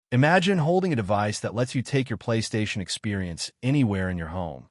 Imagine holding a device that lets you take your PlayStation experience anywhere in your home.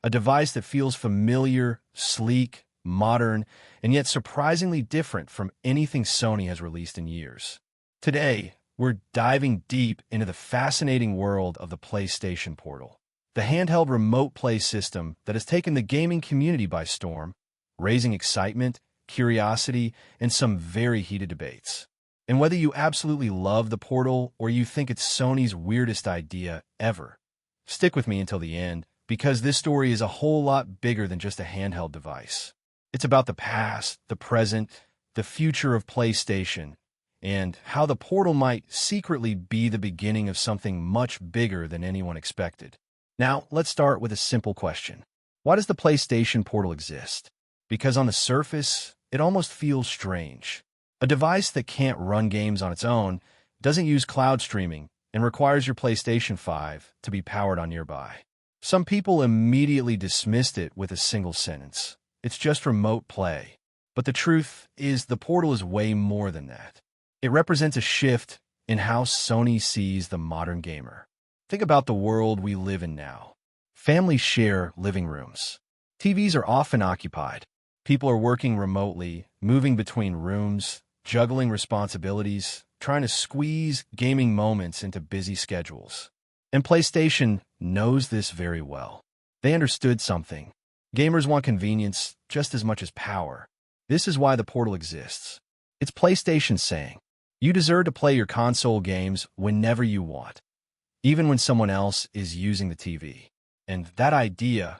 A device that feels familiar, sleek, modern, and yet surprisingly different from anything Sony has released in years. Today, we're diving deep into the fascinating world of the PlayStation Portal, the handheld remote play system that has taken the gaming community by storm, raising excitement, curiosity, and some very heated debates. And whether you absolutely love the Portal or you think it's Sony's weirdest idea ever, stick with me until the end, because this story is a whole lot bigger than just a handheld device. It's about the past, the present, the future of PlayStation, and how the Portal might secretly be the beginning of something much bigger than anyone expected. Now, let's start with a simple question. Why does the PlayStation Portal exist? Because on the surface, it almost feels strange. A device that can't run games on its own, doesn't use cloud streaming, and requires your PlayStation 5 to be powered on nearby. Some people immediately dismissed it with a single sentence. It's just remote play. But the truth is the Portal is way more than that. It represents a shift in how Sony sees the modern gamer. Think about the world we live in now. Families share living rooms. TVs are often occupied. People are working remotely, moving between rooms, juggling responsibilities, trying to squeeze gaming moments into busy schedules. And PlayStation knows this very well. They understood something. Gamers want convenience just as much as power. This is why the Portal exists. It's PlayStation saying, you deserve to play your console games whenever you want, even when someone else is using the TV. And that idea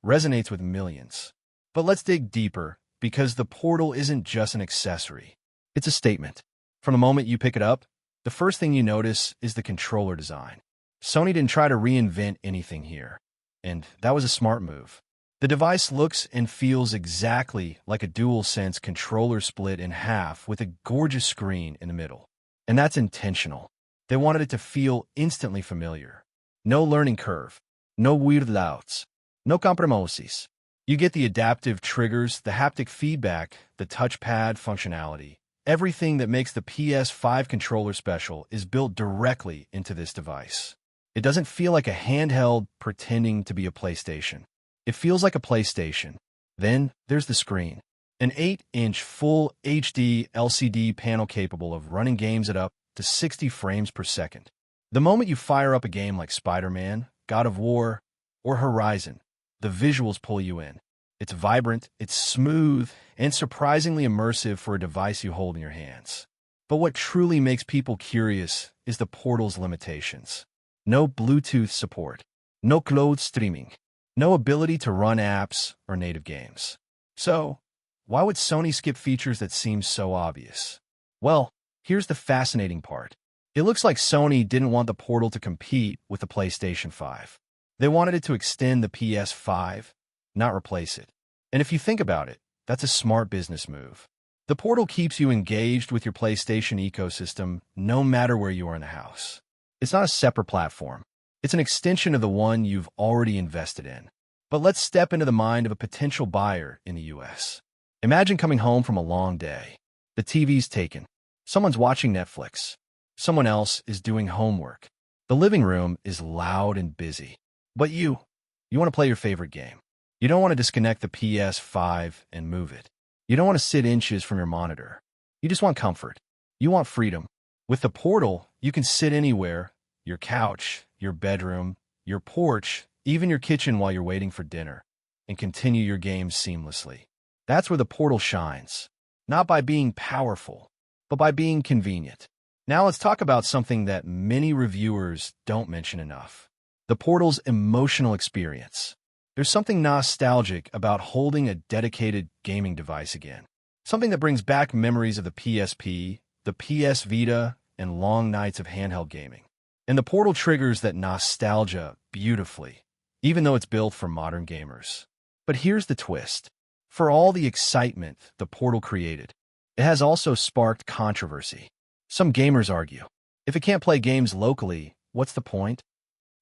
resonates with millions. But let's dig deeper, because the Portal isn't just an accessory. It's a statement. From the moment you pick it up, the first thing you notice is the controller design. Sony didn't try to reinvent anything here, and that was a smart move. The device looks and feels exactly like a DualSense controller split in half with a gorgeous screen in the middle. And that's intentional. They wanted it to feel instantly familiar. No learning curve, no weird louds, no compromises. You get the adaptive triggers, the haptic feedback, the touchpad functionality. Everything that makes the PS5 controller special is built directly into this device. It doesn't feel like a handheld pretending to be a PlayStation. It feels like a PlayStation. Then there's the screen. An 8-inch full HD LCD panel capable of running games at up to 60 frames per second. The moment you fire up a game like Spider-Man, God of War, or Horizon, the visuals pull you in. It's vibrant, it's smooth, and surprisingly immersive for a device you hold in your hands. But what truly makes people curious is the Portal's limitations. No Bluetooth support, no cloud streaming, no ability to run apps or native games. So, why would Sony skip features that seem so obvious? Well, here's the fascinating part. It looks like Sony didn't want the Portal to compete with the PlayStation 5. They wanted it to extend the PS5, not replace it. And if you think about it, that's a smart business move. The Portal keeps you engaged with your PlayStation ecosystem no matter where you are in the house. It's not a separate platform. It's an extension of the one you've already invested in. But let's step into the mind of a potential buyer in the US. Imagine coming home from a long day. The TV's taken. Someone's watching Netflix. Someone else is doing homework. The living room is loud and busy. But you want to play your favorite game. You don't want to disconnect the PS5 and move it. You don't want to sit inches from your monitor. You just want comfort. You want freedom. With the Portal, you can sit anywhere, your couch, your bedroom, your porch, even your kitchen while you're waiting for dinner, and continue your games seamlessly. That's where the Portal shines. Not by being powerful, but by being convenient. Now let's talk about something that many reviewers don't mention enough. The Portal's emotional experience. There's something nostalgic about holding a dedicated gaming device again. Something that brings back memories of the PSP, the PS Vita, and long nights of handheld gaming. And the Portal triggers that nostalgia beautifully, even though it's built for modern gamers. But here's the twist. For all the excitement the Portal created, it has also sparked controversy. Some gamers argue, if it can't play games locally, what's the point?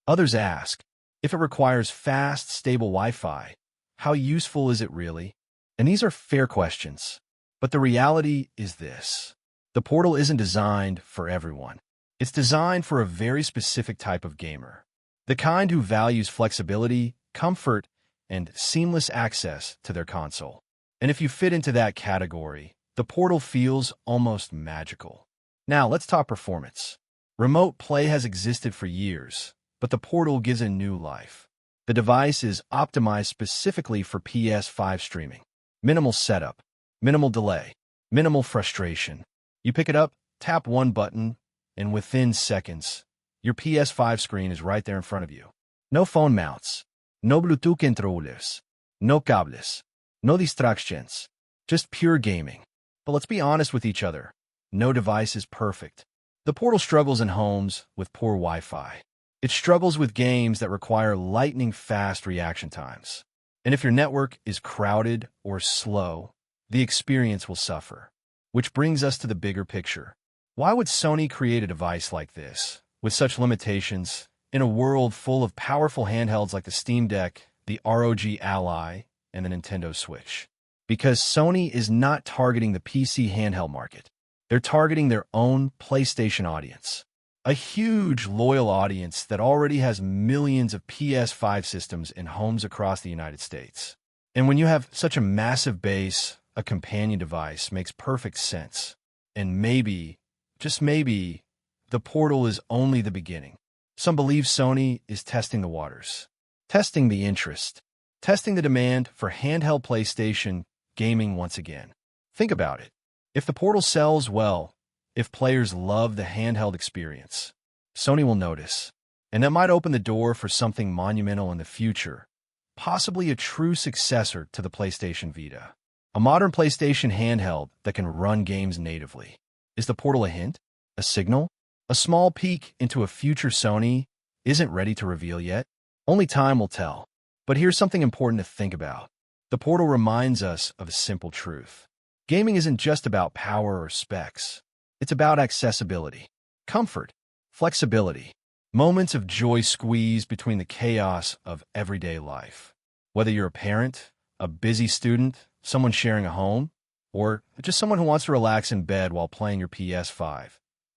Others ask, if it requires fast, stable Wi-Fi, how useful is it really? And these are fair questions. But the reality is this. The Portal isn't designed for everyone. It's designed for a very specific type of gamer, the kind who values flexibility, comfort, and seamless access to their console. And if you fit into that category, the Portal feels almost magical. Now, let's talk performance. Remote play has existed for years, but the Portal gives a new life. The device is optimized specifically for PS5 streaming. Minimal setup, minimal delay, minimal frustration. You pick it up, tap one button, and within seconds, your PS5 screen is right there in front of you. No phone mounts, no Bluetooth controllers, no cables, no distractions, just pure gaming. But let's be honest with each other. No device is perfect. The Portal struggles in homes with poor Wi-Fi. It struggles with games that require lightning-fast reaction times. And if your network is crowded or slow, the experience will suffer. Which brings us to the bigger picture. Why would Sony create a device like this, with such limitations, in a world full of powerful handhelds like the Steam Deck, the ROG Ally, and the Nintendo Switch? Because Sony is not targeting the PC handheld market. They're targeting their own PlayStation audience. A huge, loyal audience that already has millions of PS5 systems in homes across the United States. And when you have such a massive base, a companion device makes perfect sense. And maybe, just maybe, the Portal is only the beginning. Some believe Sony is testing the waters, testing the interest, testing the demand for handheld PlayStation gaming once again. Think about it. If the Portal sells well, if players love the handheld experience, Sony will notice. And that might open the door for something monumental in the future, possibly a true successor to the PlayStation Vita. A modern PlayStation handheld that can run games natively. Is the Portal a hint? A signal? A small peek into a future Sony isn't ready to reveal yet? Only time will tell. But here's something important to think about. The Portal reminds us of a simple truth. Gaming isn't just about power or specs. It's about accessibility, comfort, flexibility, moments of joy squeezed between the chaos of everyday life. Whether you're a parent, a busy student, someone sharing a home, or just someone who wants to relax in bed while playing your PS5,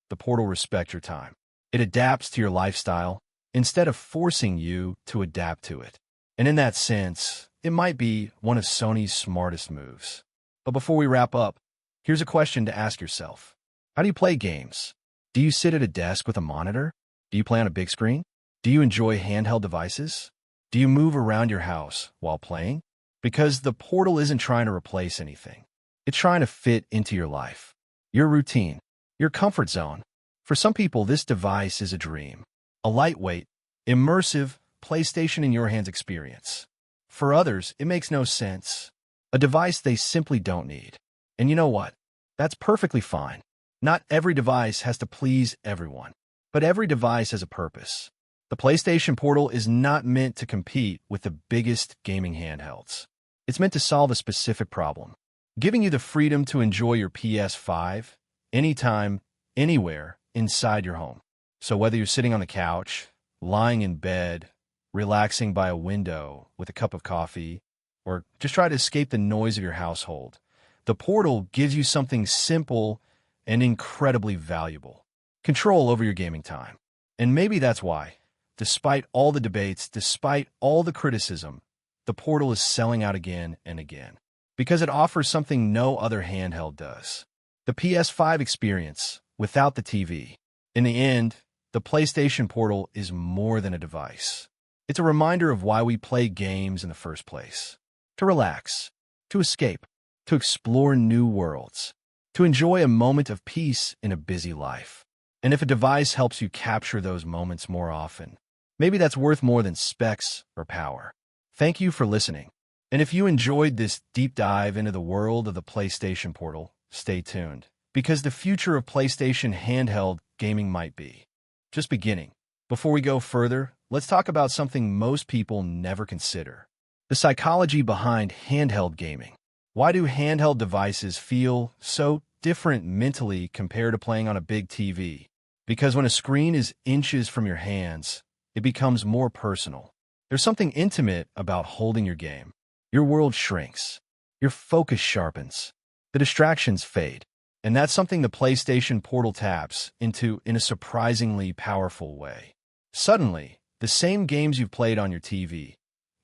the Portal respects your time. It adapts to your lifestyle instead of forcing you to adapt to it. And in that sense, it might be one of Sony's smartest moves. But before we wrap up, here's a question to ask yourself. How do you play games? Do you sit at a desk with a monitor? Do you play on a big screen? Do you enjoy handheld devices? Do you move around your house while playing? Because the Portal isn't trying to replace anything. It's trying to fit into your life, your routine, your comfort zone. For some people, this device is a dream, a lightweight, immersive PlayStation in your hands experience. For others, it makes no sense, a device they simply don't need. And you know what? That's perfectly fine. Not every device has to please everyone, but every device has a purpose. The PlayStation Portal is not meant to compete with the biggest gaming handhelds. It's meant to solve a specific problem, giving you the freedom to enjoy your PS5 anytime, anywhere inside your home. So whether you're sitting on the couch, lying in bed, relaxing by a window with a cup of coffee, or just try to escape the noise of your household, the Portal gives you something simple and incredibly valuable. Control over your gaming time. And maybe that's why, despite all the debates, despite all the criticism, the Portal is selling out again and again. Because it offers something no other handheld does. The PS5 experience without the TV. In the end, the PlayStation Portal is more than a device. It's a reminder of why we play games in the first place. To relax, to escape, to explore new worlds, to enjoy a moment of peace in a busy life. And if a device helps you capture those moments more often, maybe that's worth more than specs or power. Thank you for listening. And if you enjoyed this deep dive into the world of the PlayStation Portal, stay tuned, because the future of PlayStation handheld gaming might be just beginning. Before we go further, let's talk about something most people never consider: the psychology behind handheld gaming. Why do handheld devices feel so different mentally compared to playing on a big TV? Because when a screen is inches from your hands, it becomes more personal. There's something intimate about holding your game. Your world shrinks. Your focus sharpens. The distractions fade. And that's something the PlayStation Portal taps into in a surprisingly powerful way. Suddenly, the same games you've played on your TV,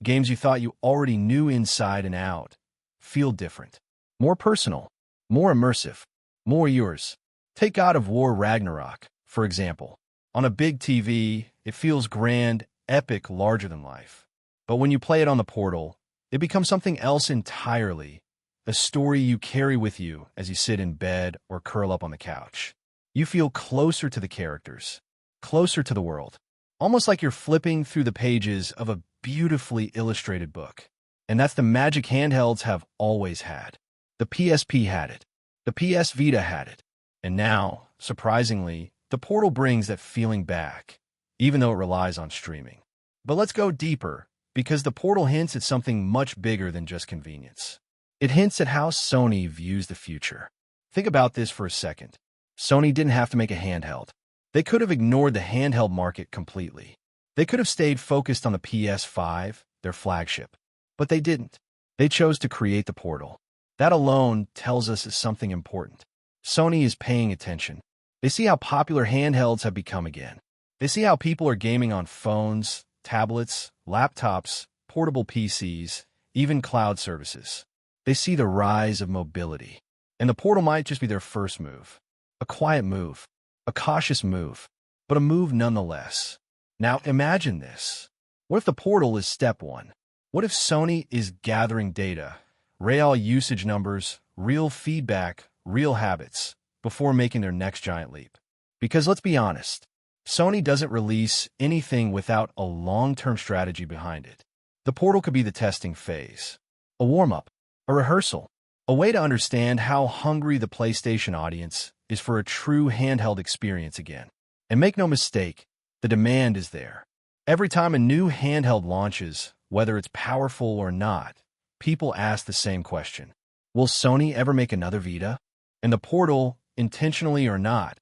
games you thought you already knew inside and out, feel different. More personal, more immersive, more yours. Take God of War Ragnarok, for example. On a big TV, it feels grand, epic, larger than life. But when you play it on the Portal, it becomes something else entirely, a story you carry with you as you sit in bed or curl up on the couch. You feel closer to the characters, closer to the world, almost like you're flipping through the pages of a beautifully illustrated book. And that's the magic handhelds have always had. The PSP had it. The PS Vita had it. And now, surprisingly, the Portal brings that feeling back, even though it relies on streaming. But let's go deeper, because the Portal hints at something much bigger than just convenience. It hints at how Sony views the future. Think about this for a second. Sony didn't have to make a handheld. They could have ignored the handheld market completely. They could have stayed focused on the PS5, their flagship. But they didn't. They chose to create the Portal. That alone tells us something important. Sony is paying attention. They see how popular handhelds have become again. They see how people are gaming on phones, tablets, laptops, portable PCs, even cloud services. They see the rise of mobility. And the Portal might just be their first move. A quiet move. A cautious move. But a move nonetheless. Now imagine this. What if the Portal is step one? What if Sony is gathering data, real usage numbers, real feedback, real habits, before making their next giant leap? Because let's be honest, Sony doesn't release anything without a long-term strategy behind it. The Portal could be the testing phase, a warm-up, a rehearsal, a way to understand how hungry the PlayStation audience is for a true handheld experience again. And make no mistake, the demand is there. Every time a new handheld launches, whether it's powerful or not, people ask the same question. Will Sony ever make another Vita? And the Portal, intentionally or not,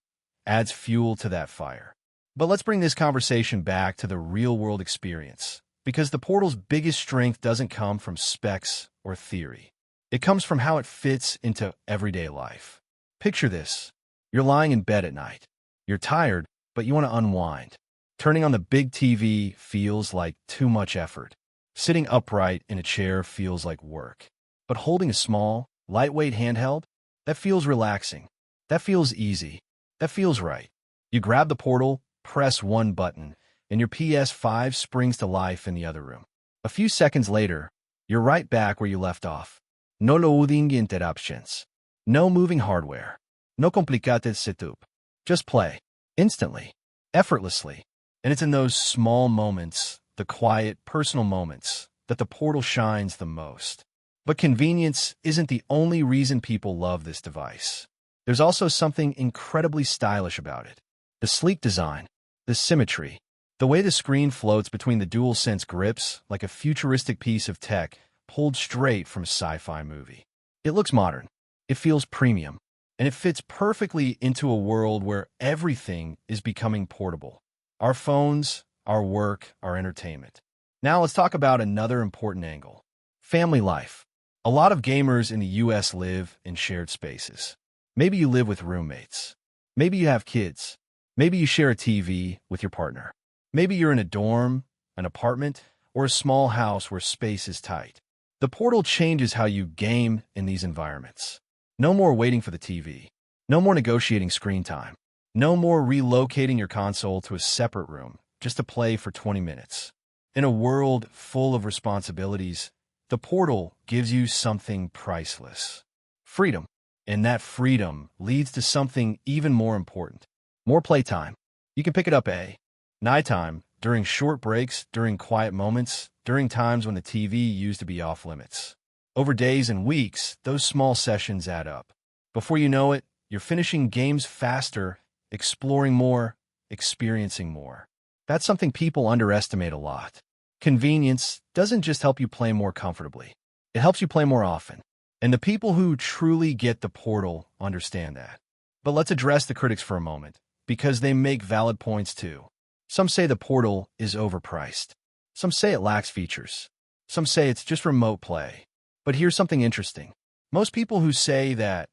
adds fuel to that fire. But let's bring this conversation back to the real-world experience, because the Portal's biggest strength doesn't come from specs or theory. It comes from how it fits into everyday life. Picture this. You're lying in bed at night. You're tired, but you want to unwind. Turning on the big TV feels like too much effort. Sitting upright in a chair feels like work. But holding a small, lightweight handheld? That feels relaxing. That feels easy. That feels right. You grab the Portal, press one button, and your PS5 springs to life in the other room. A few seconds later, you're right back where you left off. No loading interruptions. No moving hardware. No complicated setup. Just play. Instantly. Effortlessly. And it's in those small moments, the quiet, personal moments, that the Portal shines the most. But convenience isn't the only reason people love this device. There's also something incredibly stylish about it. The sleek design, the symmetry, the way the screen floats between the DualSense grips like a futuristic piece of tech pulled straight from a sci-fi movie. It looks modern. It feels premium. And it fits perfectly into a world where everything is becoming portable. Our phones, our work, our entertainment. Now let's talk about another important angle. Family life. A lot of gamers in the US live in shared spaces. Maybe you live with roommates. Maybe you have kids. Maybe you share a TV with your partner. Maybe you're in a dorm, an apartment, or a small house where space is tight. The Portal changes how you game in these environments. No more waiting for the TV. No more negotiating screen time. No more relocating your console to a separate room just to play for 20 minutes. In a world full of responsibilities, the Portal gives you something priceless. Freedom. And that freedom leads to something even more important. More playtime. You can pick it up at nighttime, during short breaks, during quiet moments, during times when the TV used to be off limits. Over days and weeks, those small sessions add up. Before you know it, you're finishing games faster, exploring more, experiencing more. That's something people underestimate a lot. Convenience doesn't just help you play more comfortably. It helps you play more often. And the people who truly get the Portal understand that. But let's address the critics for a moment, because they make valid points too. Some say the Portal is overpriced. Some say it lacks features. Some say it's just remote play. But here's something interesting. Most people who say that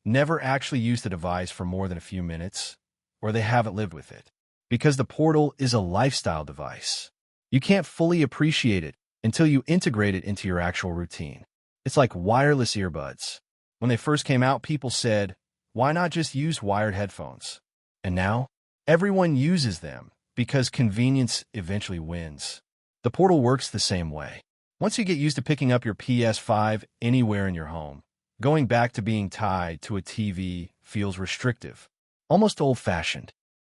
never actually used the device for more than a few minutes, or they haven't lived with it. Because the Portal is a lifestyle device. You can't fully appreciate it until you integrate it into your actual routine. It's like wireless earbuds. When they first came out, people said, why not just use wired headphones? And now, everyone uses them because convenience eventually wins. The Portal works the same way. Once you get used to picking up your PS5 anywhere in your home, going back to being tied to a TV feels restrictive, almost old-fashioned.